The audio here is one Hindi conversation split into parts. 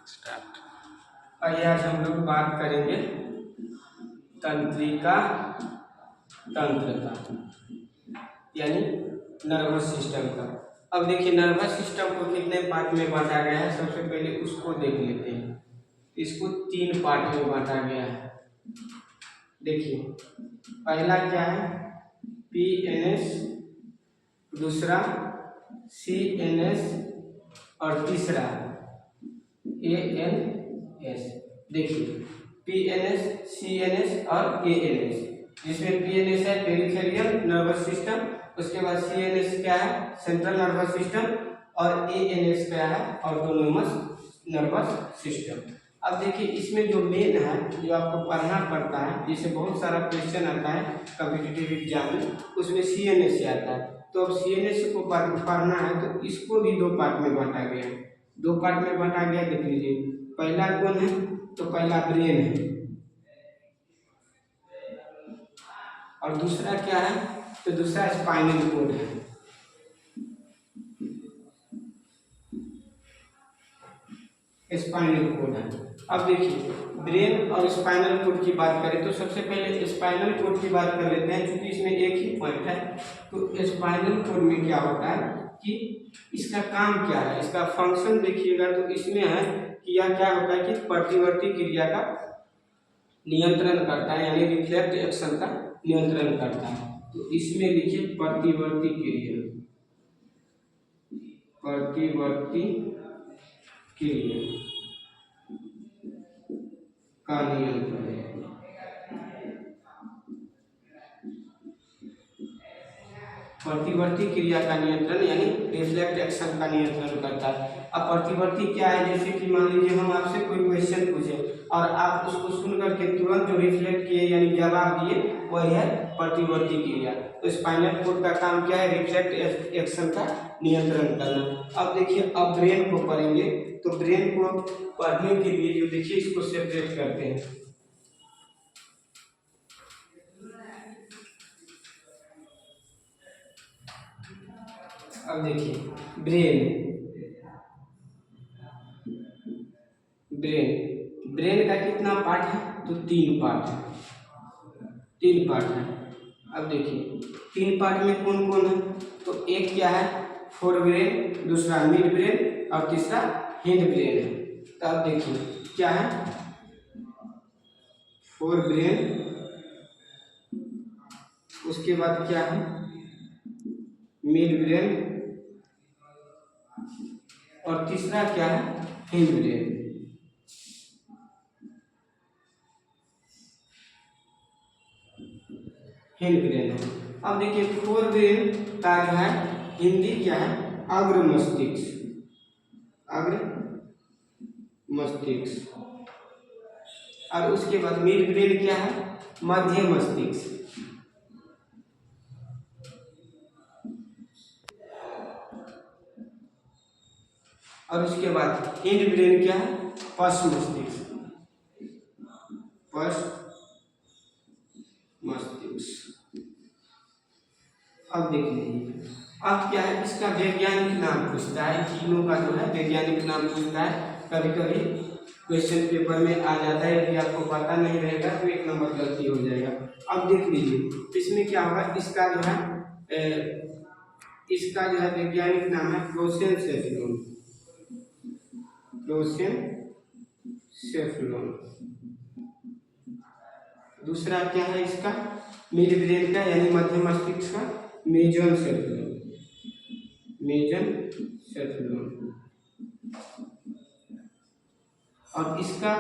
स्टार्ट। आइए आज हम लोग बात करेंगे तंत्रिका तंत्र का, यानी नर्वस सिस्टम का। अब देखिए नर्वस सिस्टम को कितने पार्ट में बांटा गया है, सबसे पहले उसको देख लेते हैं। इसको 3 पार्ट में बांटा गया है। देखिए पहला क्या है, PNS, दूसरा CNS और तीसरा ANS। देखिए PNS, CNS और ANS, जिसमें PNS है पेरिफेरल नर्वस सिस्टम, उसके बाद CNS क्या है सेंट्रल नर्वस सिस्टम, और ANS क्या है ऑटोनोमस नर्वस सिस्टम। अब देखिए इसमें जो मेन है, जो आपको पढ़ना पड़ता है, जिसे बहुत सारा क्वेश्चन आता है कॉम्पिटिटिव एग्जाम में, उसमें CNS से आता है। तो अब CNS को पढ़ना है तो इसको भी 2 पार्ट में बांटा गया है। 2 पार्ट में बांटा गया, देख लीजिए। पहला कौन है, तो पहला ब्रेन है, और दूसरा क्या है, तो दूसरा स्पाइनल कोड है। स्पाइनल कोड है। अब देखिए ब्रेन और स्पाइनल कोड की बात करें तो सबसे पहले स्पाइनल कोड की बात कर लेते हैं, क्योंकि इसमें एक ही पॉइंट है। तो स्पाइनल कोड में क्या होता है कि इसका काम क्या है, इसका फंक्शन देखिएगा तो इसमें है कि यह क्या होता है कि प्रतिवर्ती क्रिया का नियंत्रण करता है, यानी रिफ्लेक्ट एक्शन का नियंत्रण करता है। तो इसमें लिखिए प्रतिवर्ती क्रिया, प्रतिवर्ती क्रिया का नियंत्रण। प्रतिवर्ती क्रिया का नियंत्रण यानी रिफ्लेक्ट एक्शन का नियंत्रण करता है। अब प्रतिवर्ती क्या है, जैसे कि मान लीजिए हम आपसे कोई क्वेश्चन पूछे और आप उसको सुन करके तुरंत जो रिफ्लेक्ट किए यानी जवाब दिए, वही है प्रतिवर्ती क्रिया। तो स्पाइनल कोड का काम क्या है, रिफ्लेक्ट एक्शन का नियंत्रण करना। अब देखिए अब ब्रेन को पढ़ेंगे, तो ब्रेन को पढ़ने के लिए जो देखिए इसको सेपरेट करते हैं। अब देखिए ब्रेन, ब्रेन का कितना पार्ट है, तो 3 पार्ट है, 3 पार्ट है। अब देखिए 3 पार्ट में कौन कौन है, तो एक क्या है फोर ब्रेन, दूसरा मिड ब्रेन और तीसरा हिंड ब्रेन है। तो अब देखिए क्या है, फोर ब्रेन, उसके बाद क्या है मिड ब्रेन, और तीसरा क्या है हिंड ब्रेन। हिंड ब्रेन है। अब देखिए फोर ब्रेन का जो है हिंदी क्या है अग्र मस्तिष्क, अग्र मस्तिष्क, और उसके बाद मिड ब्रेन क्या है मध्य मस्तिष्क, और उसके बाद हिंड ब्रेन क्या है पश्च मस्तिष्क, पश्च मस्तिष्क। अब देख लीजिए अब क्या है, इसका वैज्ञानिक नाम पूछता है, तीनों का जो है वैज्ञानिक नाम पूछता है। कभी कभी क्वेश्चन पेपर में आ जाता है, यदि आपको पता नहीं रहेगा तो 1 नंबर गलती हो जाएगा। अब देख लीजिए इसमें क्या होगा, इसका जो है वैज्ञानिक नाम है प्रोसेनसेफलोन, प्रोसेनसेफलोन। दूसरा क्या है इसका मिड ब्रेन का यानी मध्य मस्तिष्क का मेजोनसेफलोन, मेजोनसेफलोन, और इसका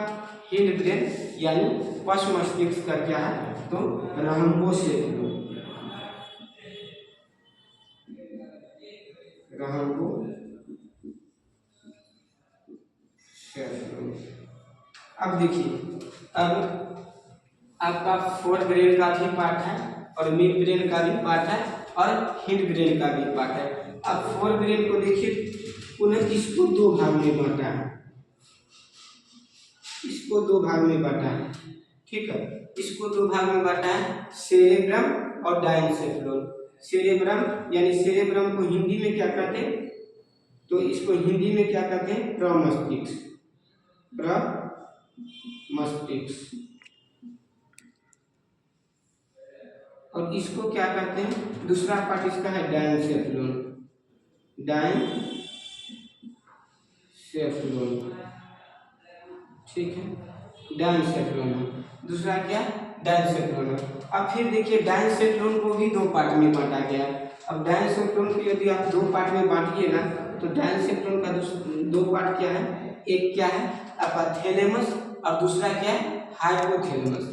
हिंड ब्रेन यानी पश्च मस्तिष्क का क्या है, तो रंबोसेफलोन, रंबोसेफलोन। अब देखिए अब आपका फोर ब्रेन का भी पार्ट है और मिड ब्रेन का भी पार्ट है और हिंड ब्रेन का भी पार्ट है। अब फोर ब्रेन को देखिए उन्हें इसको 2 भाग में बांटा है, इसको 2 भाग में बांटा है, ठीक है। इसको 2 भाग में बांटा है, सेरेब्रम और डायनसेफलोन। सेरेब्रम यानी सेरेब्रम को हिंदी में क्या कहते हैं, तो इसको हिंदी में क्या कहते हैं प्रमस्तिष्क, प्रमस्टिक्स। और इसको क्या कहते हैं, दूसरा पार्ट इसका है डायनसेफ्लोन। डायनसेफ्लोन, ठीक है, डायनसेफ्लोन है। दूसरा क्या, डायनसेफ्लोन है। अब फिर देखिए डायनसेफ्लोन को भी दो पार्ट में बांटा गया है। अब डायनसेफ्लोन को यदि आप दो पार्ट में बांटिए ना, तो डायनसेफ्लोन का दो पार्ट क्या है, एक क्या है आपका थैलेमस और दूसरा क्या है हाइपोथैलेमस।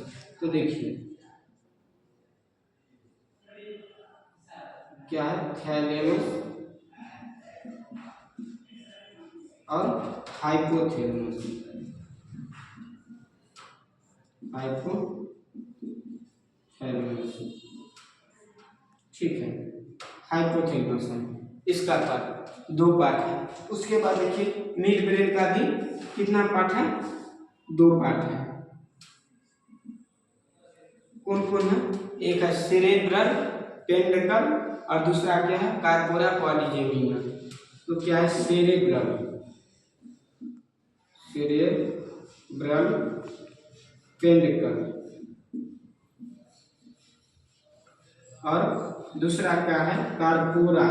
तो देखिए क्या है, थैलेमस और हाइपोथैलेमस। ठीक है, हाइपोथैलेमस है, इसका पार्ट दो पार्ट है। उसके बाद देखिए मिड ब्रेन का भी कितना पार्ट है, दो पार्ट है। कौन कौन है, एक है सेरेब्रल पेंडकल और दूसरा क्या है कार्पोरा क्वाड्रिजेमिना। तो क्या है सेरेब्रल पेंडकल और दूसरा क्या है कार्पोरा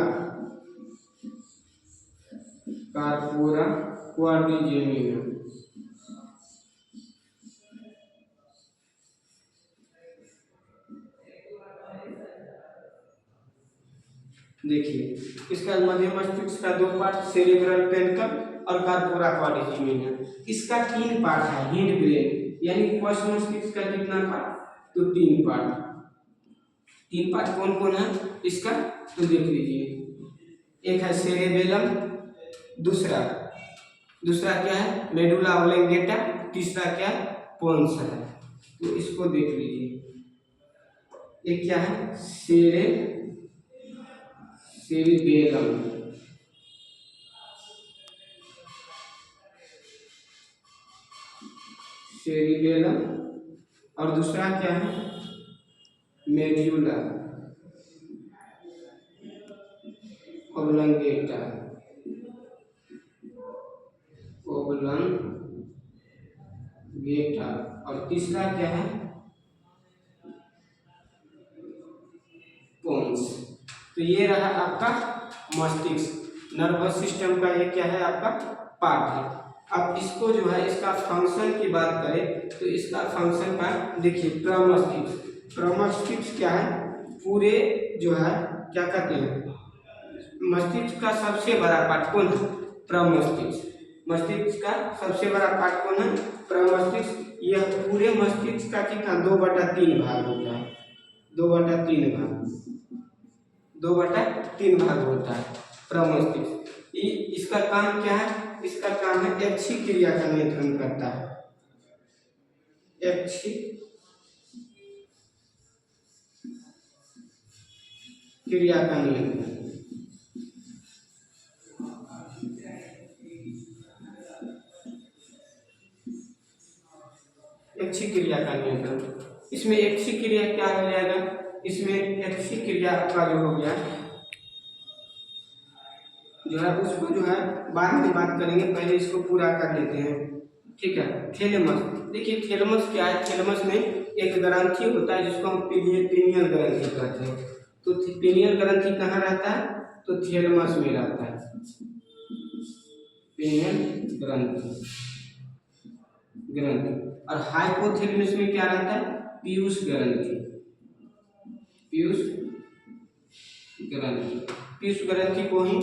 क्वाड्रिजेमिना। देखिए इसका मध्य मस्तिष्क का दो पार्ट सेरेब्रल पेंडकल और कार्पोरा क्वाड्रिजेमिना। इसका तीन पार्ट है हिंड ब्रेन, यानी फर्स्ट मस्तिष्क का कितना पार्ट, तो तीन पार्ट। तीन पार्ट कौन कौन है इसका, तो देख लीजिए, एक है सेरेबेलम, दूसरा क्या है मेडुला ऑब्लंगेटा, तीसरा क्या है पोन्स है। तो इसको देख लीजिए, एक क्या है सेरिबेलम और दूसरा क्या है मेडुला ऑब्लंगेटा और तीसरा क्या है पोन्स। तो ये रहा आपका मस्तिष्क, नर्वस सिस्टम का ये क्या है आपका पार्ट है। अब इसको जो है इसका फंक्शन की बात करें तो इसका फंक्शन का देखिए प्रमस्तिष्क क्या है, पूरे जो है क्या कहते हैं मस्तिष्क का सबसे बड़ा पार्ट कौन है, प्रमस्तिष्क। मस्तिष्क का सबसे बड़ा पार्ट कौन है, प्रमस्तिष्क। यह पूरे मस्तिष्क का कितना 2/3 भाग होता है, 2/3 भाग होता है प्रमस्तिष्क। इसका काम क्या है, इसका काम है ऐच्छिक क्रिया का नियंत्रण करता है, ऐच्छिक क्रिया का नियंत्रण। ऐच्छिक क्रिया का नियंत्रण, इसमें ऐच्छिक क्रिया क्या हो जाएगा, इसमें ऐच्छिक क्रिया का जो हो गया जो है उसको जो है बाद में बात करेंगे, पहले इसको पूरा कर लेते हैं, ठीक है। थैलेमस, देखिए थैलेमस क्या है, थैलेमस में एक ग्रंथि होता है जिसको हम पीनियल ग्रंथि कहते हैं। तो पीनियल ग्रंथि कहाँ रहता है, तो थैलेमस में रहता है, पीनियल ग्रंथि। और हाइपोथैलेमस में क्या रहता है, पीयूष ग्रंथि को ही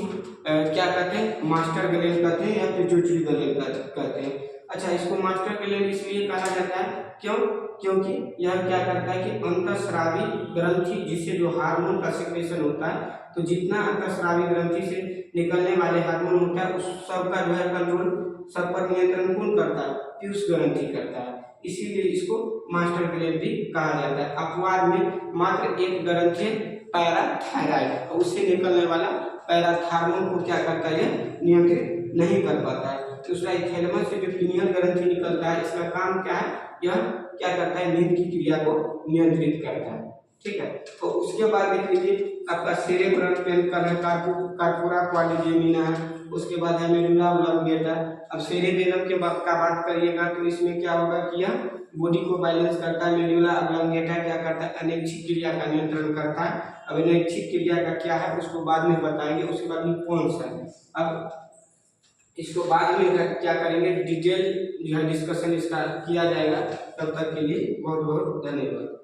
क्या कहते हैं मास्टर ग्लैंड कहते हैं या फिर पिट्यूटरी ग्लैंड कहते हैं। अच्छा, इसको मास्टर ग्लैंड इसलिए कहा जाता है क्योंकि यह क्या करता है कि अंतःस्रावी ग्रंथि जिससे जो हार्मोन का सिक्रेशन होता है, तो जितना अंतःस्रावी ग्रंथि से निकलने वाले हार्मोन होता है उस सब का जो है कंट्रोल, सब पर नियंत्रण कौन करता है, पीयूष ग्रंथि करता है। इसीलिए इसको मास्टर ग्लैंड भी कहा जाता है। अपवाद में मात्र एक ग्रंथि पैराथायराइड, और उससे निकलने वाला पैराथार्मोन को क्या करता है, नियंत्रित नहीं कर पाता है। दूसरा थैलेमस से जो पीनियल ग्रंथि निकलता है, इसका काम क्या है, यह क्या करता है नींद की क्रिया को नियंत्रित करता है, ठीक है। तो उसके बाद देख लीजिए आपका सेरेब्रल पेंडकल है, कार्पोरा क्वाड्रिजेमिना है, उसके बाद है मेडुला ऑब्लोंगेटा। अब सेरेबेलम के बात करिएगा तो इसमें क्या होगा कि यह बॉडी को बैलेंस करता है। मेडुला ऑब्लोंगेटा क्या करता है, अनैच्छिक क्रिया का नियंत्रण करता है। अब अनैच्छिक क्रिया का क्या है उसको बाद में बताएंगे। उसके बाद में पोन्स है। अब इसको बाद में क्या करेंगे, डिटेल जो है डिस्कशन इसका किया जाएगा। तब तक के लिए बहुत बहुत धन्यवाद।